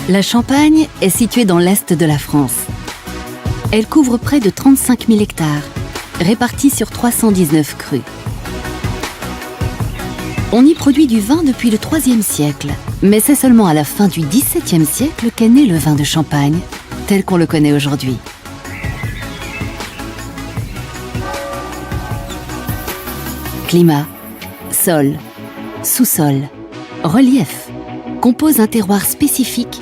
La Champagne est située dans l'est de la France. Elle couvre près de 35 000 hectares, répartis sur 319 crus. On y produit du vin depuis le IIIe siècle, mais c'est seulement à la fin du XVIIe siècle qu'est né le vin de Champagne, tel qu'on le connaît aujourd'hui. Climat, sol, sous-sol, relief composent un terroir spécifique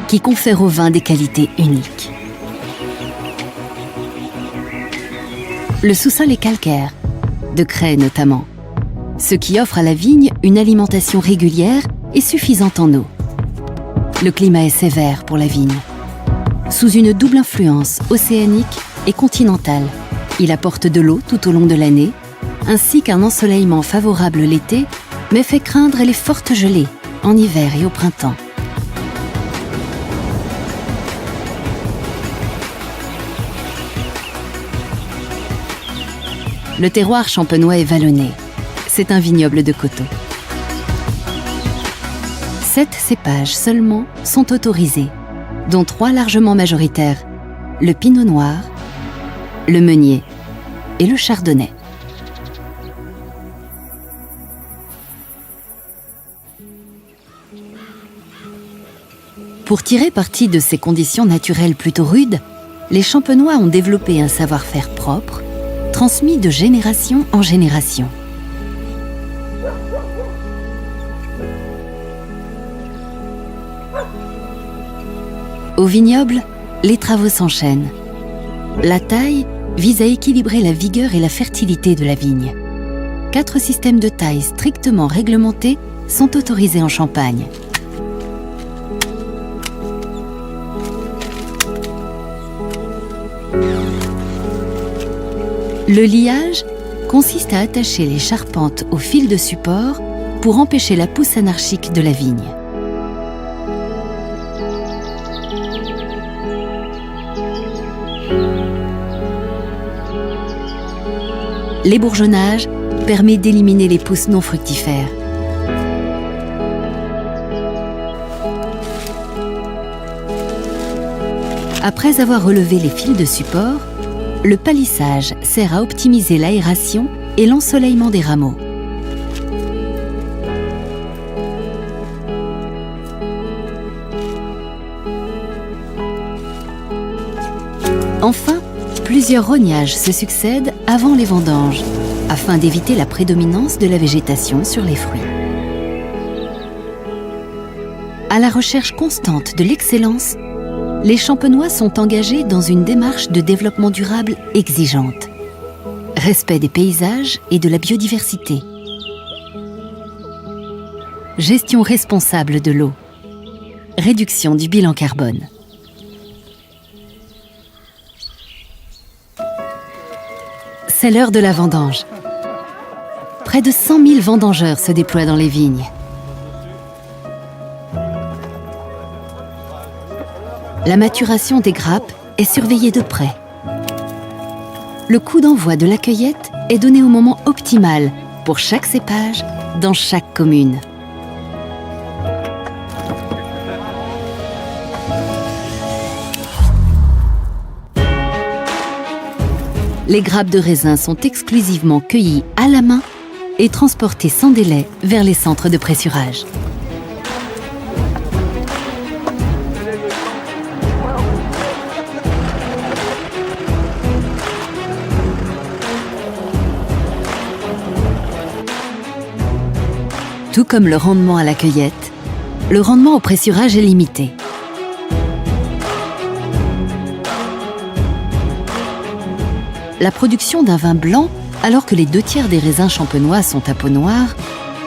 qui confère au vin des qualités uniques. Le sous-sol est calcaire, de craie notamment, ce qui offre à la vigne une alimentation régulière et suffisante en eau. Le climat est sévère pour la vigne. Sous une double influence océanique et continentale, il apporte de l'eau tout au long de l'année, ainsi qu'un ensoleillement favorable l'été, mais fait craindre les fortes gelées en hiver et au printemps. Le terroir champenois est vallonné. C'est un vignoble de coteaux. 7 cépages seulement sont autorisés, dont 3 largement majoritaires, le pinot noir, le meunier et le chardonnay. Pour tirer parti de ces conditions naturelles plutôt rudes, les champenois ont développé un savoir-faire propre, transmis de génération en génération. Au vignoble, les travaux s'enchaînent. La taille vise à équilibrer la vigueur et la fertilité de la vigne. 4 systèmes de taille strictement réglementés sont autorisés en Champagne. Le liage consiste à attacher les charpentes au fil de support pour empêcher la pousse anarchique de la vigne. L'ébourgeonnage permet d'éliminer les pousses non fructifères. Après avoir relevé les fils de support, le palissage sert à optimiser l'aération et l'ensoleillement des rameaux. Enfin, plusieurs rognages se succèdent avant les vendanges, afin d'éviter la prédominance de la végétation sur les fruits. À la recherche constante de l'excellence, les champenois sont engagés dans une démarche de développement durable exigeante. Respect des paysages et de la biodiversité. Gestion responsable de l'eau. Réduction du bilan carbone. C'est l'heure de la vendange. Près de 100 000 vendangeurs se déploient dans les vignes. La maturation des grappes est surveillée de près. Le coup d'envoi de la cueillette est donné au moment optimal pour chaque cépage dans chaque commune. Les grappes de raisin sont exclusivement cueillies à la main et transportées sans délai vers les centres de pressurage. Tout comme le rendement à la cueillette, le rendement au pressurage est limité. La production d'un vin blanc, alors que les 2/3 des raisins champenois sont à peau noire,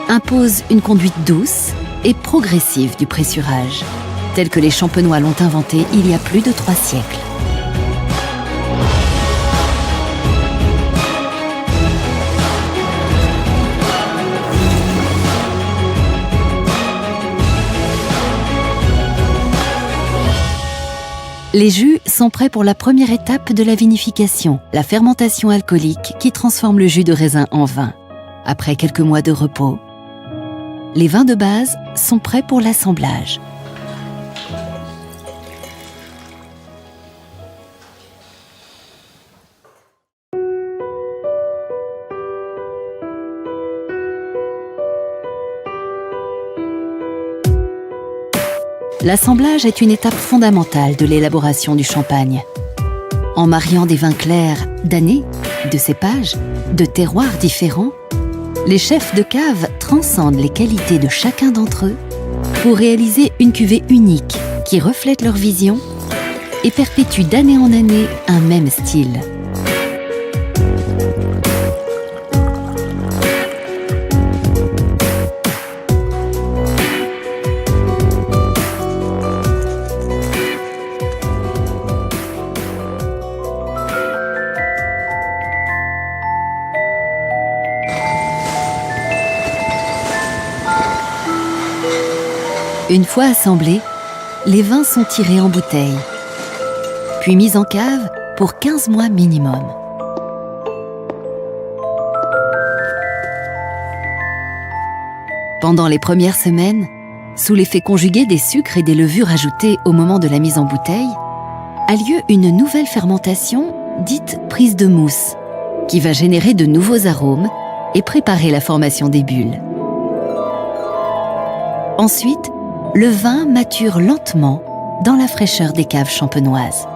impose une conduite douce et progressive du pressurage, tel que les champenois l'ont inventé il y a plus de 3 siècles. Les jus sont prêts pour la première étape de la vinification, la fermentation alcoolique qui transforme le jus de raisin en vin. Après quelques mois de repos, les vins de base sont prêts pour l'assemblage. L'assemblage est une étape fondamentale de l'élaboration du champagne. En mariant des vins clairs d'années, de cépages, de terroirs différents, les chefs de cave transcendent les qualités de chacun d'entre eux pour réaliser une cuvée unique qui reflète leur vision et perpétue d'année en année un même style. Une fois assemblés, les vins sont tirés en bouteilles, puis mis en cave pour 15 mois minimum. Pendant les premières semaines, sous l'effet conjugué des sucres et des levures ajoutés au moment de la mise en bouteille, a lieu une nouvelle fermentation dite prise de mousse, qui va générer de nouveaux arômes et préparer la formation des bulles. Ensuite, le vin mature lentement dans la fraîcheur des caves champenoises.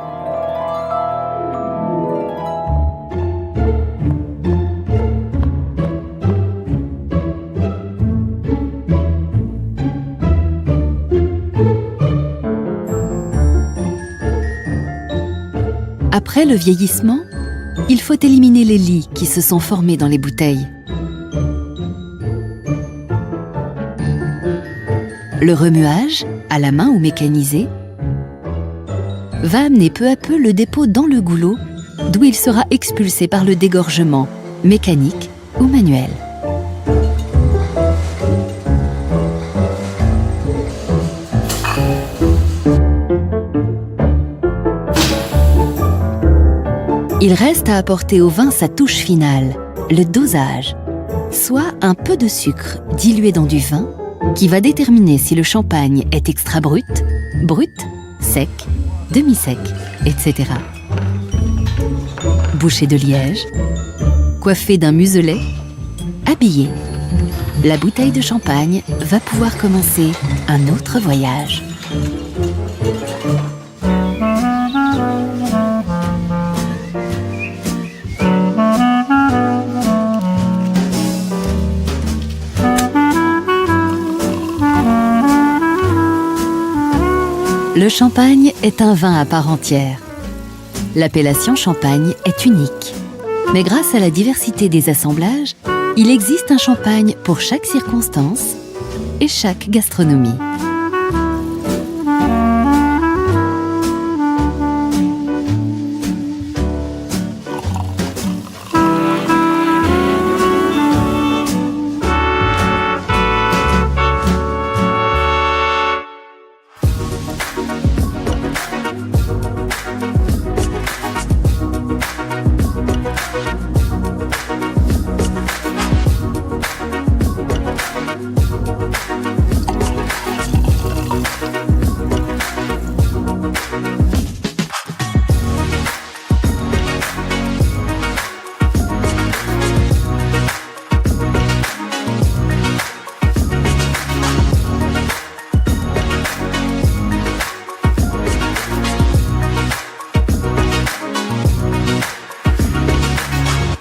Après le vieillissement, il faut éliminer les lies qui se sont formés dans les bouteilles. Le remuage, à la main ou mécanisé, va amener peu à peu le dépôt dans le goulot, d'où il sera expulsé par le dégorgement, mécanique ou manuel. Il reste à apporter au vin sa touche finale, le dosage, soit un peu de sucre dilué dans du vin, qui va déterminer si le champagne est extra brut, brut, sec, demi-sec, etc. Bouchée de liège, coiffée d'un muselet, habillée, la bouteille de champagne va pouvoir commencer un autre voyage. Le champagne est un vin à part entière. L'appellation champagne est unique. Mais grâce à la diversité des assemblages, il existe un champagne pour chaque circonstance et chaque gastronomie.